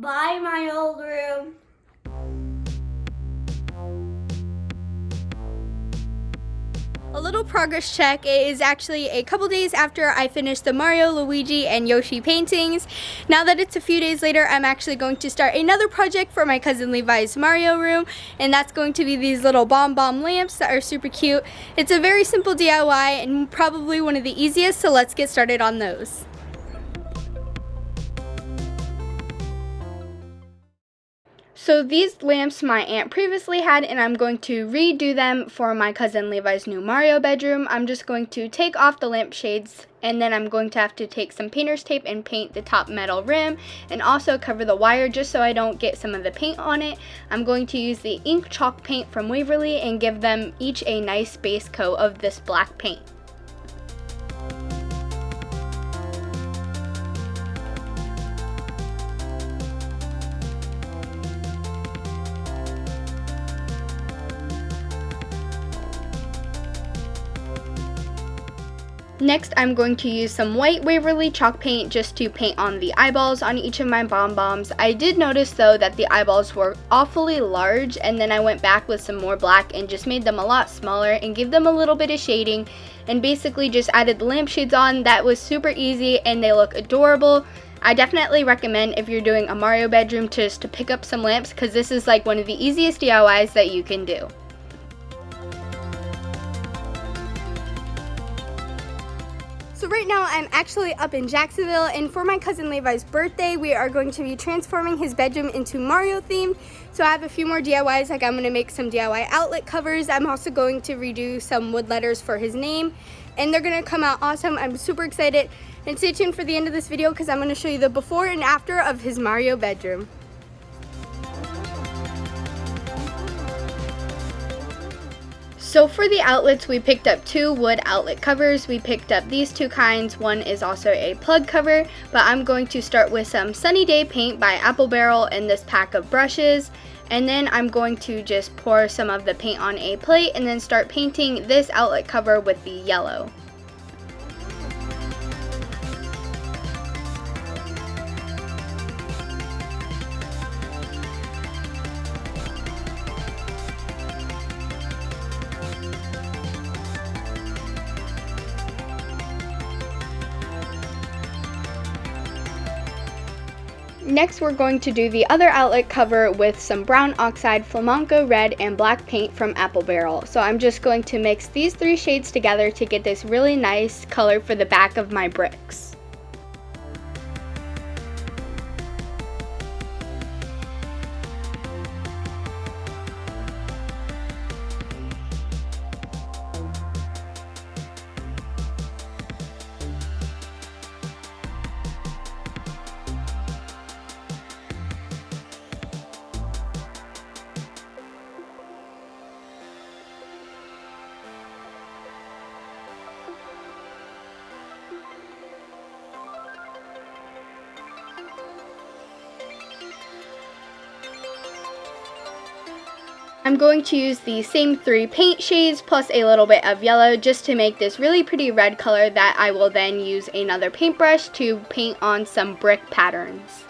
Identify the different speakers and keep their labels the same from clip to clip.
Speaker 1: Bye, my old room.
Speaker 2: A little progress check. It is actually a couple days after I finished the Mario, Luigi, and Yoshi paintings. Now that it's a few days later, I'm actually going to start another project for my cousin Levi's Mario room, and that's going to be these little bomb lamps that are super cute. It's a very simple DIY and probably one of the easiest, so let's get started on those. So these lamps my aunt previously had, and I'm going to redo them for my cousin Levi's new Mario bedroom. I'm just going to take off the lampshades, and then I'm going to have to take some painter's tape and paint the top metal rim and also cover the wire just so I don't get some of the paint on it. I'm going to use the ink chalk paint from Waverly and give them each a nice base coat of this black paint. Next, I'm going to use some white Waverly chalk paint just to paint on the eyeballs on each of my bombs. I did notice though that the eyeballs were awfully large, and then I went back with some more black and just made them a lot smaller and gave them a little bit of shading and basically just added the lampshades on. That was super easy and they look adorable. I definitely recommend if you're doing a Mario bedroom just to pick up some lamps, because this is like one of the easiest DIYs that you can do. So right now I'm actually up in Jacksonville, and for my cousin Levi's birthday we are going to be transforming his bedroom into Mario themed. So I have a few more DIYs, like I'm going to make some DIY outlet covers. I'm also going to redo some wood letters for his name, and they're going to come out awesome. I'm super excited, and stay tuned for the end of this video because I'm going to show you the before and after of his Mario bedroom. So for the outlets, we picked up 2 wood outlet covers. We picked up these 2 kinds. One is also a plug cover, but I'm going to start with some Sunny Day paint by Apple Barrel in this pack of brushes. And then I'm going to just pour some of the paint on a plate and then start painting this outlet cover with the yellow. Next, we're going to do the other outlet cover with some brown oxide, flamenco red, and black paint from Apple Barrel. So I'm just going to mix these 3 shades together to get this really nice color for the back of my bricks. I'm going to use the same 3 paint shades plus a little bit of yellow just to make this really pretty red color that I will then use another paintbrush to paint on some brick patterns.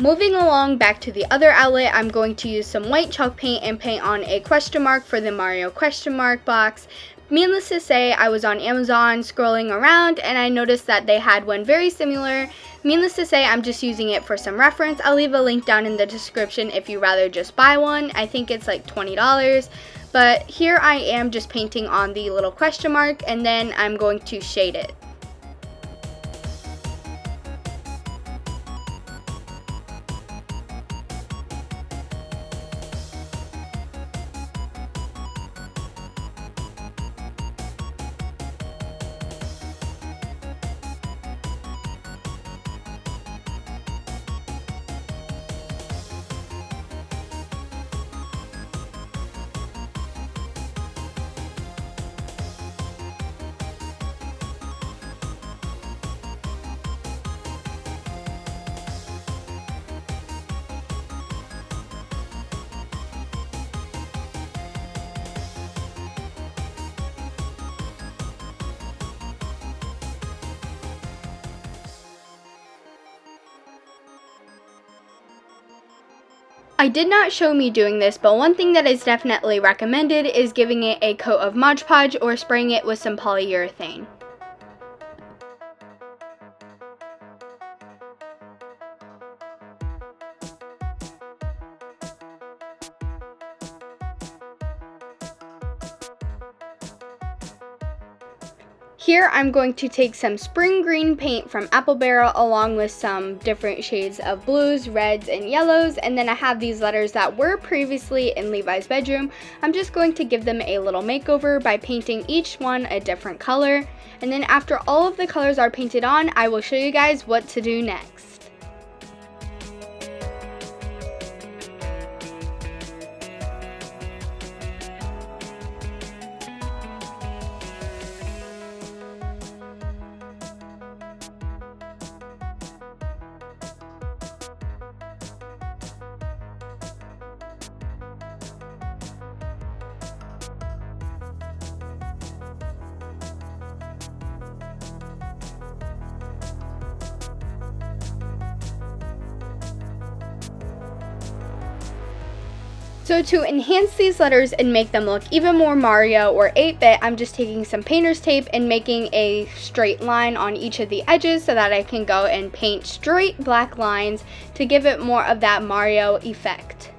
Speaker 2: Moving along back to the other outlet, I'm going to use some white chalk paint and paint on a question mark for the Mario question mark box. Needless to say, I was on Amazon scrolling around and I noticed that they had one very similar. Needless to say, I'm just using it for some reference. I'll leave a link down in the description if you rather just buy one. I think it's like $20. But here I am just painting on the little question mark, and then I'm going to shade it. I did not show me doing this, but one thing that is definitely recommended is giving it a coat of Mod Podge or spraying it with some polyurethane. Here I'm going to take some spring green paint from Apple Barrel along with some different shades of blues, reds, and yellows, and then I have these letters that were previously in Levi's bedroom. I'm just going to give them a little makeover by painting each one a different color, and then after all of the colors are painted on, I will show you guys what to do next. So to enhance these letters and make them look even more Mario or 8-bit, I'm just taking some painter's tape and making a straight line on each of the edges so that I can go and paint straight black lines to give it more of that Mario effect.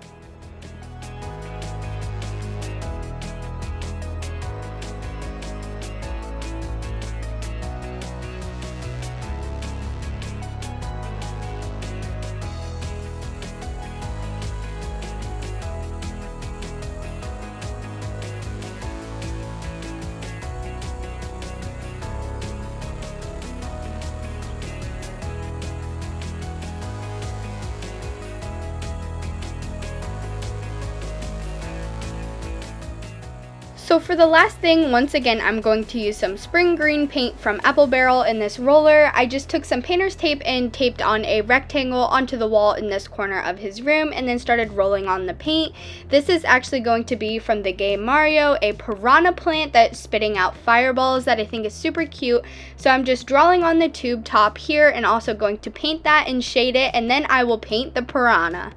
Speaker 2: So for the last thing, once again, I'm going to use some spring green paint from Apple Barrel in this roller. I just took some painter's tape and taped on a rectangle onto the wall in this corner of his room and then started rolling on the paint. This is actually going to be from the game Mario, a piranha plant that's spitting out fireballs that I think is super cute. So I'm just drawing on the tube top here and also going to paint that and shade it, and then I will paint the piranha.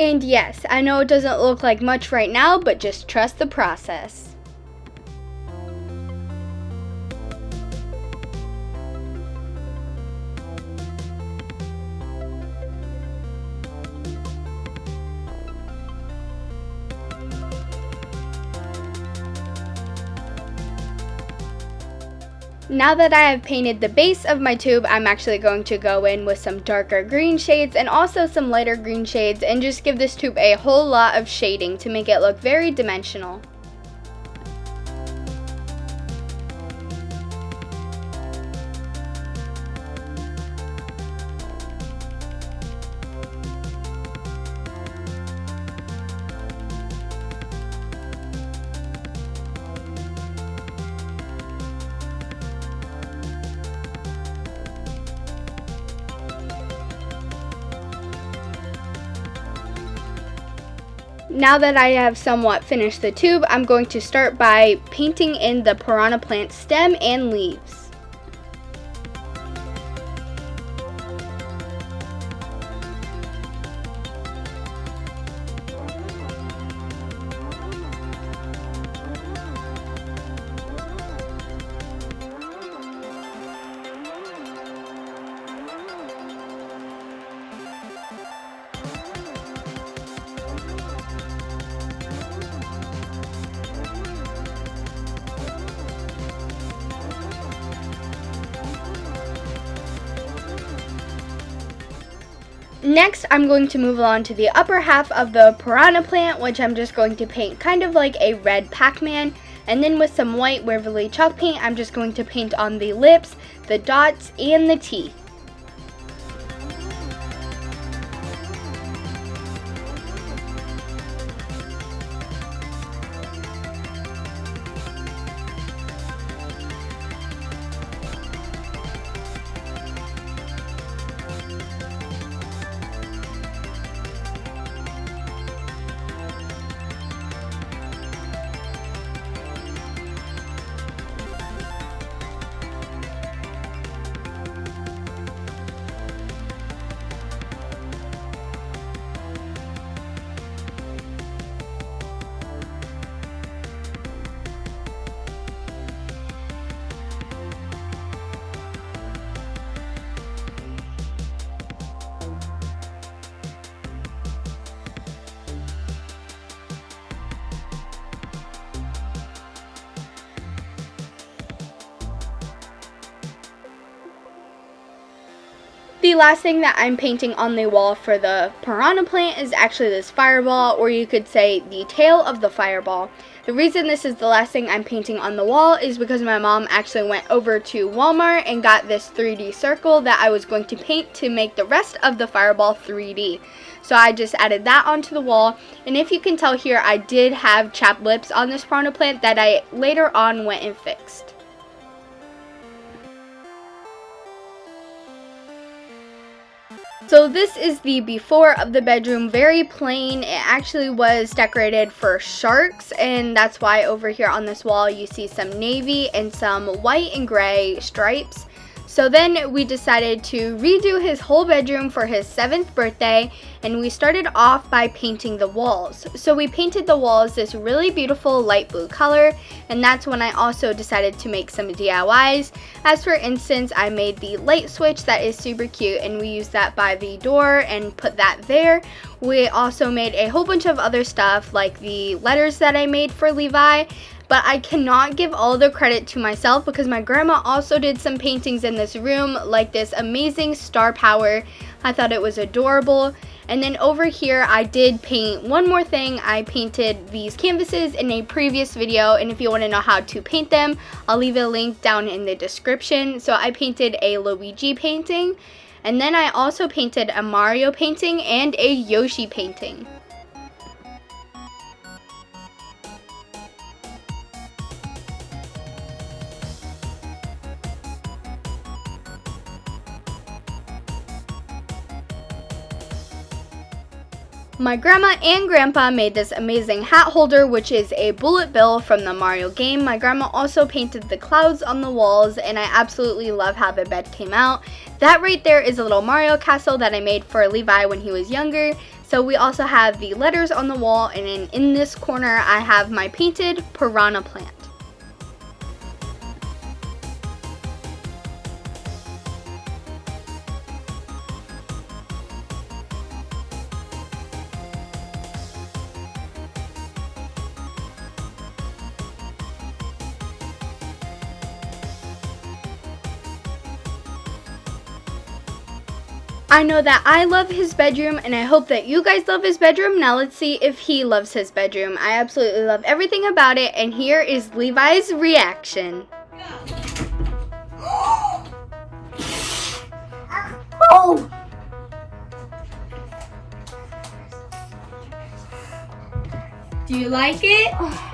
Speaker 2: And yes, I know it doesn't look like much right now, but just trust the process. Now that I have painted the base of my tube, I'm actually going to go in with some darker green shades and also some lighter green shades and just give this tube a whole lot of shading to make it look very dimensional. Now that I have somewhat finished the tube, I'm going to start by painting in the piranha plant stem and leaves. Next, I'm going to move on to the upper half of the Piranha plant, which I'm just going to paint kind of like a red Pac-Man. And then with some white Waverly chalk paint, I'm just going to paint on the lips, the dots, and the teeth. The last thing that I'm painting on the wall for the Piranha plant is actually this fireball, or you could say the tail of the fireball. The reason this is the last thing I'm painting on the wall is because my mom actually went over to Walmart and got this 3D circle that I was going to paint to make the rest of the fireball 3D. So I just added that onto the wall, and if you can tell here, I did have chapped lips on this Piranha plant that I later on went and fixed. So this is the before of the bedroom, very plain. It actually was decorated for sharks, and that's why over here on this wall you see some navy and some white and gray stripes. So then we decided to redo his whole bedroom for his 7th birthday, and we started off by painting the walls. So we painted the walls this really beautiful light blue color, and that's when I also decided to make some DIYs. As for instance, I made the light switch that is super cute, and we used that by the door and put that there. We also made a whole bunch of other stuff like the letters that I made for Levi. But I cannot give all the credit to myself because my grandma also did some paintings in this room, like this amazing star power. I thought it was adorable. And then over here I did paint one more thing. I painted these canvases in a previous video, and if you want to know how to paint them, I'll leave a link down in the description. So I painted a Luigi painting, and then I also painted a Mario painting and a Yoshi painting. My grandma and grandpa made this amazing hat holder, which is a bullet bill from the Mario game. My grandma also painted the clouds on the walls, and I absolutely love how the bed came out. That right there is a little Mario castle that I made for Levi when he was younger. So we also have the letters on the wall, and in this corner I have my painted Piranha plant. I know that I love his bedroom, and I hope that you guys love his bedroom. Now let's see if he loves his bedroom. I absolutely love everything about it, and here is Levi's reaction.
Speaker 1: Oh! Do you like it?